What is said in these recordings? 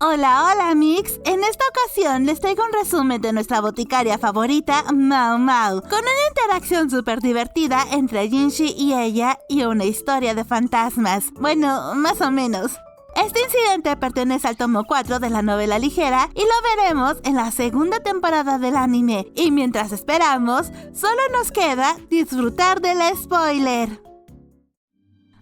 Hola, hola Mix. En esta ocasión les traigo un resumen de nuestra boticaria favorita, Mao Mao, con una interacción súper divertida entre Jinshi y ella y una historia de fantasmas. Bueno, más o menos. Este incidente pertenece al tomo 4 de la novela ligera y lo veremos en la segunda temporada del anime. Y mientras esperamos, solo nos queda disfrutar del spoiler.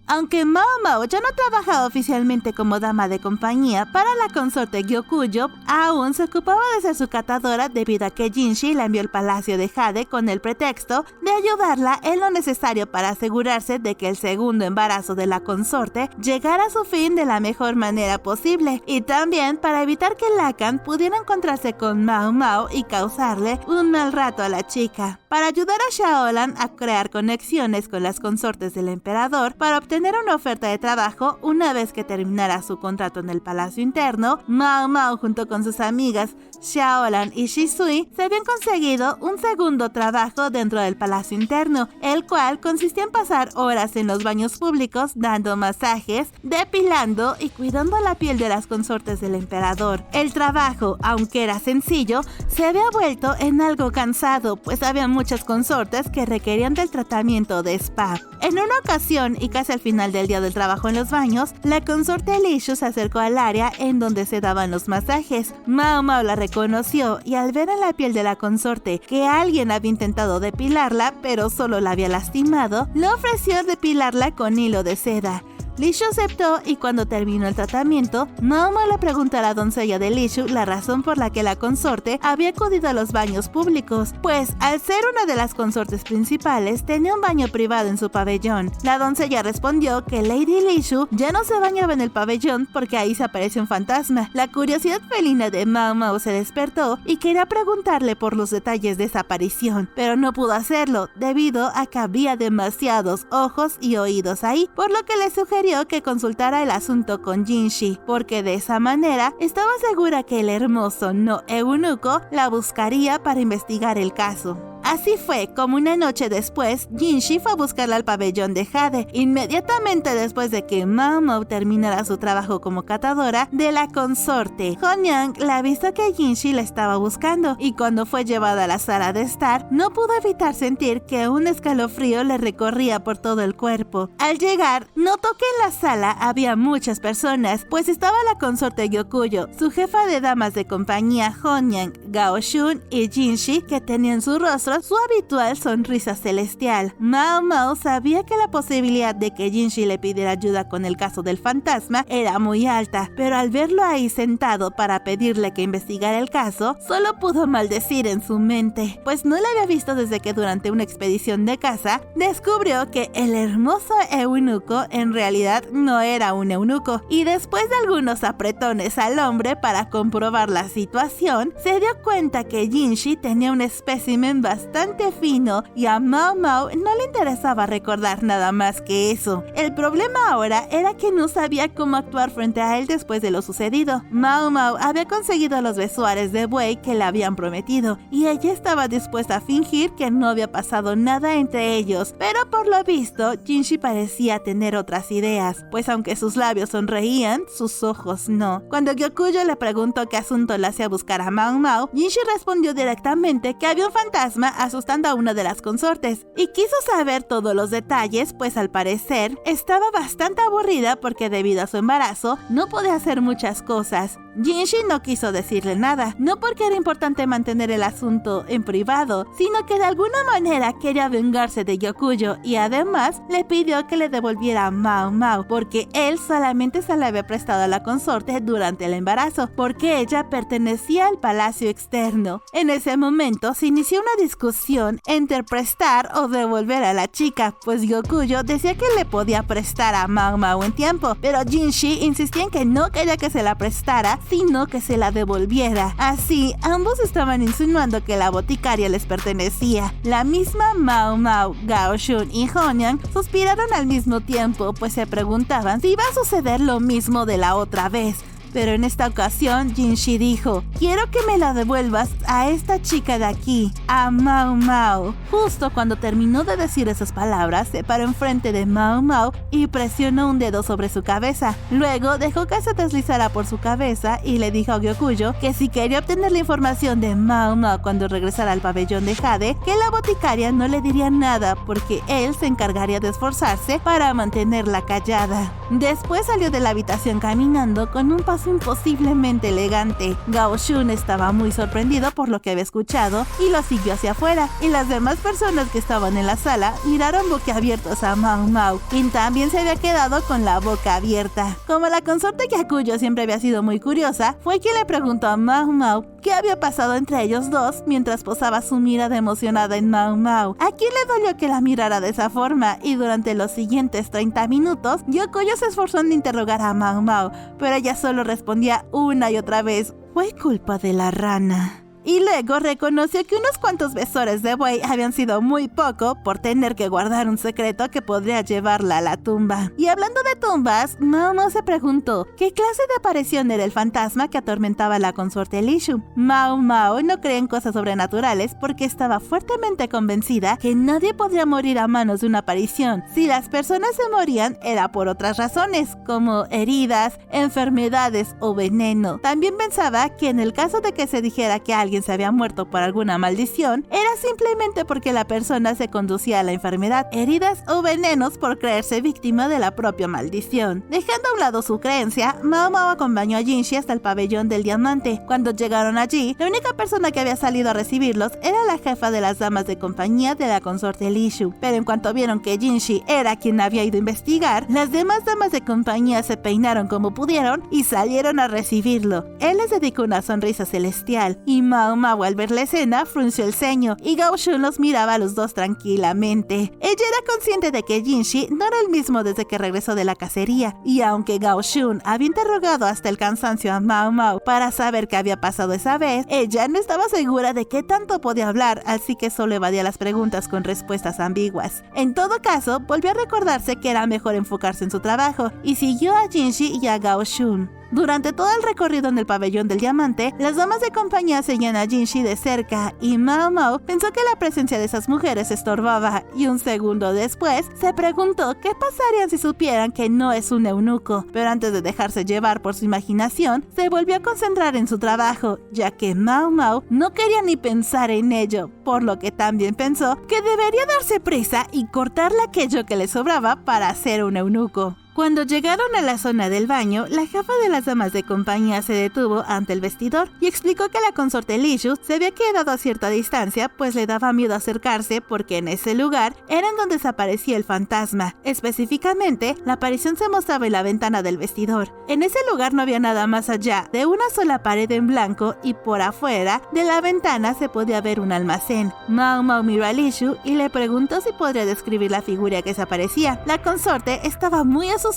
Aunque Mao Mao ya no trabaja oficialmente como dama de compañía para la consorte Gyokuyo, aún se ocupaba de ser su catadora debido a que Jinshi la envió al palacio de Jade con el pretexto de ayudarla en lo necesario para asegurarse de que el segundo embarazo de la consorte llegara a su fin de la mejor manera posible, y también para evitar que Lacan pudiera encontrarse con Mao Mao y causarle un mal rato a la chica. Para ayudar a Xiaolan a crear conexiones con las consortes del emperador para obtener una oferta de trabajo una vez que terminara su contrato en el palacio interno, Mao Mao junto con sus amigas Xiaolan y Shisui se habían conseguido un segundo trabajo dentro del palacio interno, el cual consistía en pasar horas en los baños públicos dando masajes, depilando y cuidando la piel de las consortes del emperador. El trabajo, aunque era sencillo, se había vuelto en algo cansado, pues había muchas consortes que requerían del tratamiento de spa. En una ocasión, y casi al final del día del trabajo en los baños, la consorte Lishu se acercó al área en donde se daban los masajes. Mao Mao la reconoció y al ver en la piel de la consorte que alguien había intentado depilarla, pero solo la había lastimado, le ofreció depilarla con hilo de seda. Lishu aceptó y cuando terminó el tratamiento, Mao Mao le preguntó a la doncella de Lishu la razón por la que la consorte había acudido a los baños públicos, pues al ser una de las consortes principales tenía un baño privado en su pabellón. La doncella respondió que Lady Lishu ya no se bañaba en el pabellón porque ahí se apareció un fantasma. La curiosidad felina de Mao Mao se despertó y quería preguntarle por los detalles de esa aparición, pero no pudo hacerlo debido a que había demasiados ojos y oídos ahí, por lo que le sugirió que consultara el asunto con Jinshi, porque de esa manera estaba segura que el hermoso no eunuco la buscaría para investigar el caso. Así fue como una noche después, Jinshi fue a buscarla al pabellón de Jade, inmediatamente después de que Mao Mao terminara su trabajo como catadora de la consorte. Honyang la avisó que Jinshi la estaba buscando, y cuando fue llevada a la sala de estar, no pudo evitar sentir que un escalofrío le recorría por todo el cuerpo. Al llegar, notó que en la sala había muchas personas, pues estaba la consorte Gyokuyo, su jefa de damas de compañía Honyang, Gao Shun y Jinshi, que tenían su rostro su habitual sonrisa celestial. Mao Mao sabía que la posibilidad de que Jinshi le pidiera ayuda con el caso del fantasma era muy alta, pero al verlo ahí sentado para pedirle que investigara el caso, solo pudo maldecir en su mente, pues no le había visto desde que durante una expedición de caza descubrió que el hermoso eunuco en realidad no era un eunuco, y después de algunos apretones al hombre para comprobar la situación, se dio cuenta que Jinshi tenía un espécimen bastante fino y a Mao Mao no le interesaba recordar nada más que eso. El problema ahora era que no sabía cómo actuar frente a él después de lo sucedido. Mao Mao había conseguido los vestuarios de buey que le habían prometido y ella estaba dispuesta a fingir que no había pasado nada entre ellos, pero por lo visto Jinshi parecía tener otras ideas, pues aunque sus labios sonreían, sus ojos no. Cuando Gyokuyo le preguntó qué asunto le hacía buscar a Mao Mao, Jinshi respondió directamente que había un fantasma asustando a una de las consortes y quiso saber todos los detalles, pues al parecer estaba bastante aburrida porque debido a su embarazo no podía hacer muchas cosas. Jinshi no quiso decirle nada, no porque era importante mantener el asunto en privado, sino que de alguna manera quería vengarse de Gyokuyo y además le pidió que le devolviera a Mao Mao porque él solamente se le había prestado a la consorte durante el embarazo, porque ella pertenecía al palacio externo. En ese momento se inició una discusión entre prestar o devolver a la chica, pues Gyokuyo decía que le podía prestar a Mao Mao en tiempo, pero Jinshi insistía en que no quería que se la prestara, sino que se la devolviera. Así, ambos estaban insinuando que la boticaria les pertenecía. La misma Mao Mao, Gao Shun y Honyang suspiraron al mismo tiempo, pues se preguntaban si iba a suceder lo mismo de la otra vez. Pero en esta ocasión, Jinshi dijo: quiero que me la devuelvas a esta chica de aquí, a Mao Mao. Justo cuando terminó de decir esas palabras, se paró enfrente de Mao Mao y presionó un dedo sobre su cabeza. Luego dejó que se deslizara por su cabeza y le dijo a Gyokuyo que si quería obtener la información de Mao Mao cuando regresara al pabellón de Jade, que la boticaria no le diría nada porque él se encargaría de esforzarse para mantenerla callada. Después salió de la habitación caminando con un paso imposiblemente elegante. Gao Shun estaba muy sorprendido por lo que había escuchado y lo siguió hacia afuera, y las demás personas que estaban en la sala miraron boquiabiertos a Mao Mao, quien también se había quedado con la boca abierta. Como la consorte Gyakuyo siempre había sido muy curiosa, fue quien le preguntó a Mao Mao qué había pasado entre ellos dos mientras posaba su mirada emocionada en Mao Mao, a quien le dolió que la mirara de esa forma, y durante los siguientes 30 minutos, Gyokuyo se esforzó en interrogar a Mao Mao, pero ella solo respondía una y otra vez: fue culpa de la rana. Y luego reconoció que unos cuantos besores de buey habían sido muy poco por tener que guardar un secreto que podría llevarla a la tumba. Y hablando de tumbas, Mao Mao se preguntó qué clase de aparición era el fantasma que atormentaba a la consorte Li Shu. Mao Mao no creía en cosas sobrenaturales porque estaba fuertemente convencida que nadie podría morir a manos de una aparición. Si las personas se morían era por otras razones, como heridas, enfermedades o veneno. También pensaba que en el caso de que se dijera que alguien se había muerto por alguna maldición, era simplemente porque la persona se conducía a la enfermedad, heridas o venenos por creerse víctima de la propia maldición. Dejando a un lado su creencia, Mao Mao acompañó a Jinshi hasta el pabellón del diamante. Cuando llegaron allí, la única persona que había salido a recibirlos era la jefa de las damas de compañía de la consorte Li Shu. Pero en cuanto vieron que Jinshi era quien había ido a investigar, las demás damas de compañía se peinaron como pudieron y salieron a recibirlo. Él les dedicó una sonrisa celestial y Mao Mao al ver la escena frunció el ceño y Gao Shun los miraba a los dos tranquilamente. Ella era consciente de que Jinshi no era el mismo desde que regresó de la cacería, y aunque Gao Shun había interrogado hasta el cansancio a Mao Mao para saber qué había pasado esa vez, ella no estaba segura de qué tanto podía hablar, así que solo evadía las preguntas con respuestas ambiguas. En todo caso, volvió a recordarse que era mejor enfocarse en su trabajo y siguió a Jinshi y a Gao Shun. Durante todo el recorrido en el pabellón del diamante, las damas de compañía seguían a Jinshi de cerca y Mao Mao pensó que la presencia de esas mujeres estorbaba, y un segundo después se preguntó qué pasaría si supieran que no es un eunuco. Pero antes de dejarse llevar por su imaginación, se volvió a concentrar en su trabajo, ya que Mao Mao no quería ni pensar en ello, por lo que también pensó que debería darse prisa y cortarle aquello que le sobraba para ser un eunuco. Cuando llegaron a la zona del baño, la jefa de las damas de compañía se detuvo ante el vestidor y explicó que la consorte Li Shu se había quedado a cierta distancia, pues le daba miedo acercarse porque en ese lugar era en donde desaparecía el fantasma. Específicamente, la aparición se mostraba en la ventana del vestidor. En ese lugar no había nada más allá de una sola pared en blanco y por afuera de la ventana se podía ver un almacén. Mao Mao miró a Li Shu y le preguntó si podría describir la figura que se aparecía. La consorte estaba muy asustada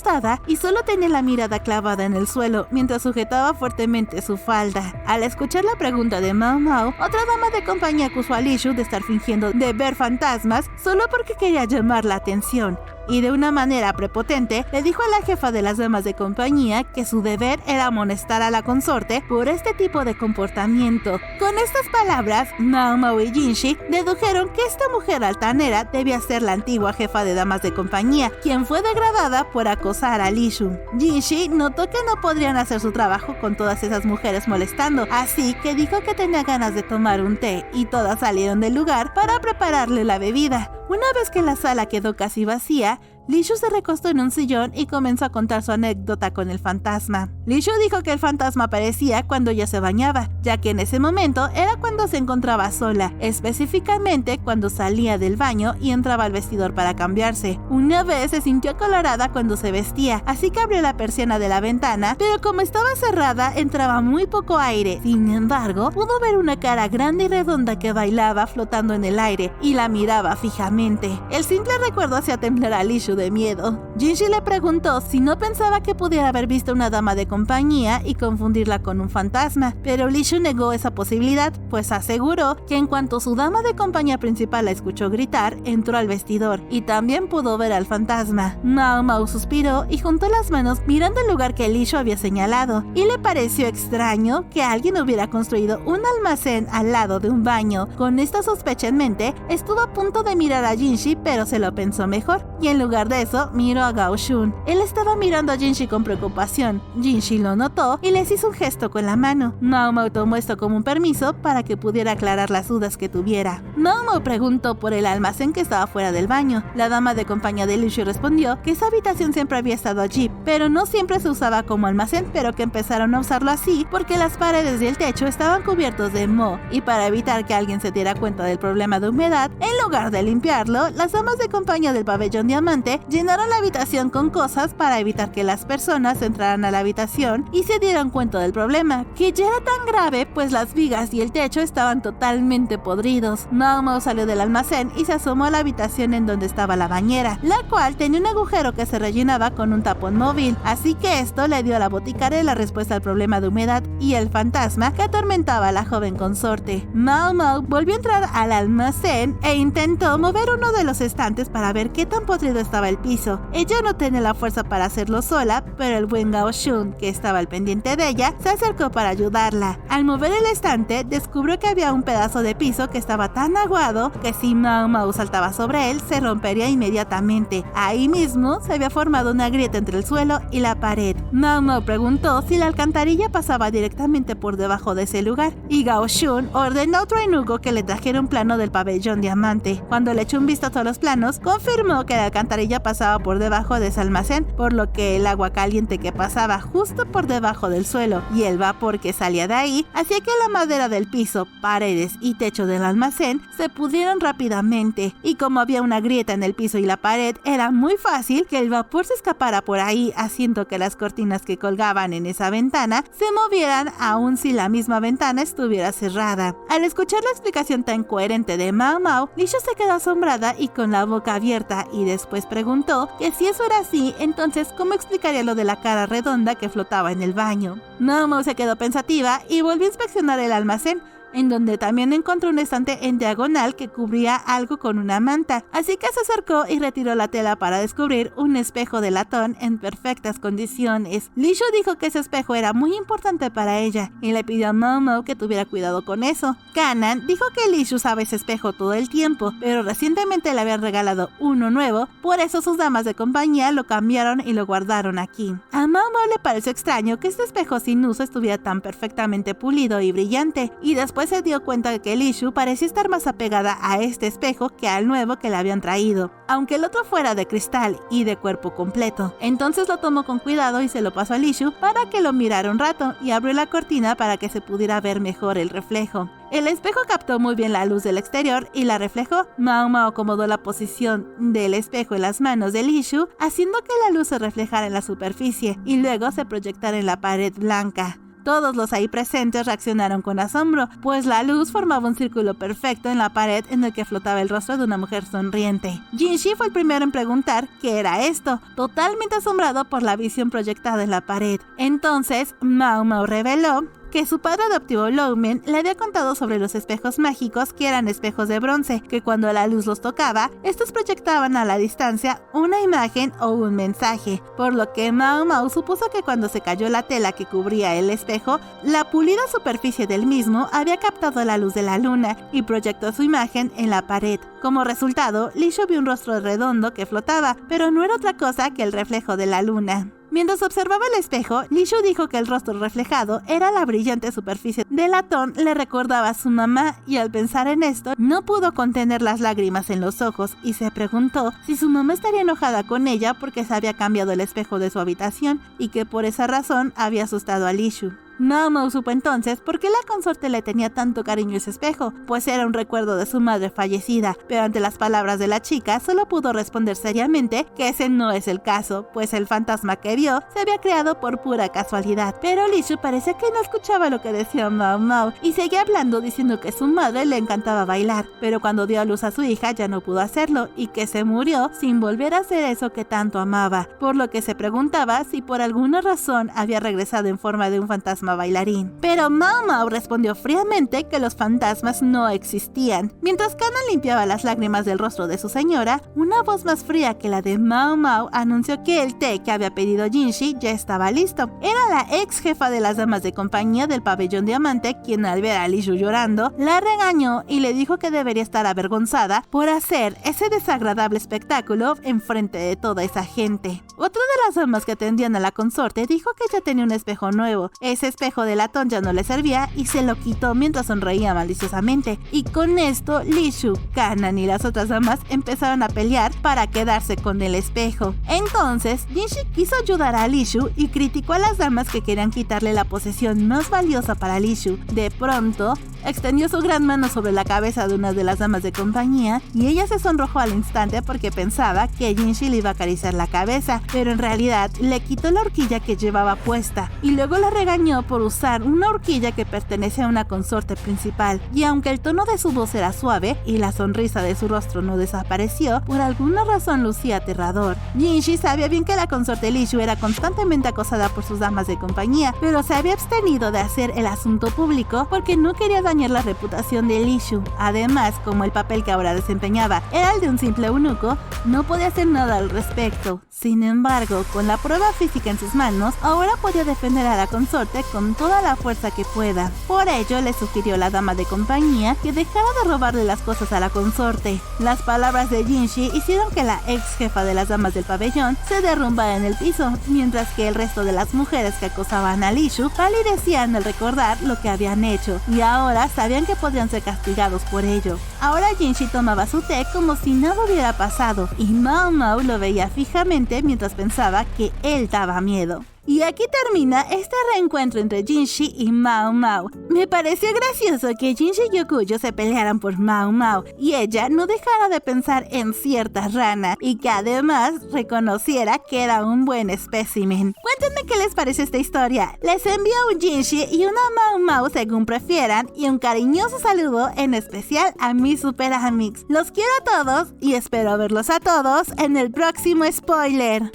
y solo tenía la mirada clavada en el suelo mientras sujetaba fuertemente su falda. Al escuchar la pregunta de Mao Mao, otra dama de compañía acusó a Li Shu de estar fingiendo de ver fantasmas solo porque quería llamar la atención. Y de una manera prepotente le dijo a la jefa de las damas de compañía que su deber era amonestar a la consorte por este tipo de comportamiento. Con estas palabras, Mao Mao y Jinshi dedujeron que esta mujer altanera debía ser la antigua jefa de damas de compañía, quien fue degradada por acosar a Li Shu. Jinshi notó que no podrían hacer su trabajo con todas esas mujeres molestando, así que dijo que tenía ganas de tomar un té y todas salieron del lugar para prepararle la bebida. Una vez que la sala quedó casi vacía, Li Shu se recostó en un sillón y comenzó a contar su anécdota con el fantasma. Li Shu dijo que el fantasma aparecía cuando ella se bañaba, ya que en ese momento era cuando se encontraba sola, específicamente cuando salía del baño y entraba al vestidor para cambiarse. Una vez se sintió acalorada cuando se vestía, así que abrió la persiana de la ventana, pero como estaba cerrada entraba muy poco aire. Sin embargo, pudo ver una cara grande y redonda que bailaba flotando en el aire y la miraba fijamente. El simple recuerdo hacía temblar a Li Shu Lishu de miedo. Jinshi le preguntó si no pensaba que pudiera haber visto una dama de compañía y confundirla con un fantasma, pero Lishu negó esa posibilidad, pues aseguró que en cuanto su dama de compañía principal la escuchó gritar, entró al vestidor y también pudo ver al fantasma. Mao Mao suspiró y juntó las manos mirando el lugar que Lishu había señalado, y le pareció extraño que alguien hubiera construido un almacén al lado de un baño. Con esta sospecha en mente, estuvo a punto de mirar a Jinshi, pero se lo pensó mejor, y en lugar de eso, miró a Gao Shun. Él estaba mirando a Jinshi con preocupación. Jinshi lo notó y les hizo un gesto con la mano. Mao Mao tomó esto como un permiso para que pudiera aclarar las dudas que tuviera. Mao Mao preguntó por el almacén que estaba fuera del baño. La dama de compañía de Lishu respondió que esa habitación siempre había estado allí, pero no siempre se usaba como almacén, pero que empezaron a usarlo así porque las paredes y el techo estaban cubiertos de moho, y para evitar que alguien se diera cuenta del problema de humedad, en lugar de limpiarlo, las damas de compañía del pabellón diamante llenaron la habitación con cosas para evitar que las personas entraran a la habitación y se dieran cuenta del problema, que ya era tan grave pues las vigas y el techo estaban totalmente podridos. Mao Mao salió del almacén y se asomó a la habitación en donde estaba la bañera, la cual tenía un agujero que se rellenaba con un tapón móvil, así que esto le dio a la boticaria la respuesta al problema de humedad y el fantasma que atormentaba a la joven consorte. Mao Mao volvió a entrar al almacén e intentó mover uno de los estantes para ver qué tan podrido estaba el piso. Ella no tenía la fuerza para hacerlo sola, pero el buen Gao Shun, que estaba al pendiente de ella, se acercó para ayudarla. Al mover el estante, descubrió que había un pedazo de piso que estaba tan aguado que si Mao Mao saltaba sobre él, se rompería inmediatamente. Ahí mismo se había formado una grieta entre el suelo y la pared. Mao Mao preguntó si la alcantarilla pasaba directamente por debajo de ese lugar, y Gao Shun ordenó a otro eunuco que le trajera un plano del pabellón diamante. Cuando le echó un vistazo a los planos, confirmó que la alcantarilla pasaba por debajo de ese almacén, por lo que el agua caliente que pasaba justo por debajo del suelo y el vapor que salía de ahí hacía que la madera del piso, paredes y techo del almacén se pudrieran rápidamente, y como había una grieta en el piso y la pared, era muy fácil que el vapor se escapara por ahí, haciendo que las cortinas que colgaban en esa ventana se movieran aun si la misma ventana estuviera cerrada. Al escuchar la explicación tan coherente de Mao Mao, Lishu se quedó asombrada y con la boca abierta, y después preguntó que si eso era así, entonces ¿cómo explicaría lo de la cara redonda que flotaba en el baño? Mao Mao se quedó pensativa y volvió a inspeccionar el almacén, en donde también encontró un estante en diagonal que cubría algo con una manta, así que se acercó y retiró la tela para descubrir un espejo de latón en perfectas condiciones. Lishu dijo que ese espejo era muy importante para ella y le pidió a Mao Mao que tuviera cuidado con eso. Kanan dijo que Lishu usaba ese espejo todo el tiempo, pero recientemente le habían regalado uno nuevo, por eso sus damas de compañía lo cambiaron y lo guardaron aquí. A Mao Mao le pareció extraño que este espejo sin uso estuviera tan perfectamente pulido y brillante, y después se dio cuenta de que Lishu parecía estar más apegada a este espejo que al nuevo que le habían traído, aunque el otro fuera de cristal y de cuerpo completo. Entonces lo tomó con cuidado y se lo pasó a Lishu para que lo mirara un rato, y abrió la cortina para que se pudiera ver mejor el reflejo. El espejo captó muy bien la luz del exterior y la reflejó. Mao Mao acomodó la posición del espejo en las manos de Lishu, haciendo que la luz se reflejara en la superficie y luego se proyectara en la pared blanca. Todos los ahí presentes reaccionaron con asombro, pues la luz formaba un círculo perfecto en la pared en el que flotaba el rostro de una mujer sonriente. Jinshi fue el primero en preguntar qué era esto, totalmente asombrado por la visión proyectada en la pared. Entonces, Mao Mao reveló que su padre adoptivo Lowman le había contado sobre los espejos mágicos, que eran espejos de bronce, que cuando la luz los tocaba, estos proyectaban a la distancia una imagen o un mensaje, por lo que Mao Mao supuso que cuando se cayó la tela que cubría el espejo, la pulida superficie del mismo había captado la luz de la luna y proyectó su imagen en la pared. Como resultado, Lishu vio un rostro redondo que flotaba, pero no era otra cosa que el reflejo de la luna. Mientras observaba el espejo, Lishu dijo que el rostro reflejado era la brillante superficie de latón, le recordaba a su mamá, y al pensar en esto, no pudo contener las lágrimas en los ojos y se preguntó si su mamá estaría enojada con ella porque se había cambiado el espejo de su habitación y que por esa razón había asustado a Lishu. Mao Mao supo entonces por qué la consorte le tenía tanto cariño a ese espejo, pues era un recuerdo de su madre fallecida, pero ante las palabras de la chica solo pudo responder seriamente que ese no es el caso, pues el fantasma que vio se había creado por pura casualidad. Pero Li Shu parecía que no escuchaba lo que decía Mao Mao y seguía hablando diciendo que su madre le encantaba bailar, pero cuando dio a luz a su hija ya no pudo hacerlo y que se murió sin volver a hacer eso que tanto amaba, por lo que se preguntaba si por alguna razón había regresado en forma de un fantasma bailarín. Pero Mao Mao respondió fríamente que los fantasmas no existían. Mientras Kana limpiaba las lágrimas del rostro de su señora, una voz más fría que la de Mao Mao anunció que el té que había pedido Jinshi ya estaba listo. Era la ex jefa de las damas de compañía del pabellón diamante quien, al ver a Li Shu llorando, la regañó y le dijo que debería estar avergonzada por hacer ese desagradable espectáculo enfrente de toda esa gente. Otra de las damas que atendían a la consorte dijo que ya tenía un espejo nuevo. Ese espejo de latón ya no le servía y se lo quitó mientras sonreía maliciosamente. Y con esto, Li Shu, Kanan y las otras damas empezaron a pelear para quedarse con el espejo. Entonces, Jinshi quiso ayudar a Li Shu y criticó a las damas que querían quitarle la posesión más valiosa para Li Shu. De pronto, extendió su gran mano sobre la cabeza de una de las damas de compañía y ella se sonrojó al instante porque pensaba que Jinshi le iba a acariciar la cabeza, pero en realidad le quitó la horquilla que llevaba puesta y luego la regañó por usar una horquilla que pertenece a una consorte principal. Y aunque el tono de su voz era suave y la sonrisa de su rostro no desapareció, por alguna razón lucía aterrador. Jinshi sabía bien que la consorte Li Shu era constantemente acosada por sus damas de compañía, pero se había abstenido de hacer el asunto público porque no quería dañar la reputación de Li Shu. Además, como el papel que ahora desempeñaba era el de un simple eunuco, no podía hacer nada al respecto. Sin embargo, con la prueba física en sus manos, ahora podía defender a la consorte con toda la fuerza que pueda. Por ello, le sugirió a la dama de compañía que dejara de robarle las cosas a la consorte. Las palabras de Jinshi hicieron que la ex jefa de las damas del pabellón se derrumbara en el piso, mientras que el resto de las mujeres que acosaban a Li Shu palidecían al recordar lo que habían hecho, y ahora sabían que podrían ser castigados por ello. Ahora Jinshi tomaba su té como si nada hubiera pasado, y Mao Mao lo veía fijamente mientras pensaba que él daba miedo. Y aquí termina este reencuentro entre Jinshi y Mao Mao. Me pareció gracioso que Jinshi y Yokuyo se pelearan por Mao Mao y ella no dejara de pensar en cierta rana y que además reconociera que era un buen espécimen. Cuéntenme qué les parece esta historia. Les envío un Jinshi y una Mao Mao según prefieran y un cariñoso saludo en especial a mis super amics. Los quiero a todos y espero verlos a todos en el próximo spoiler.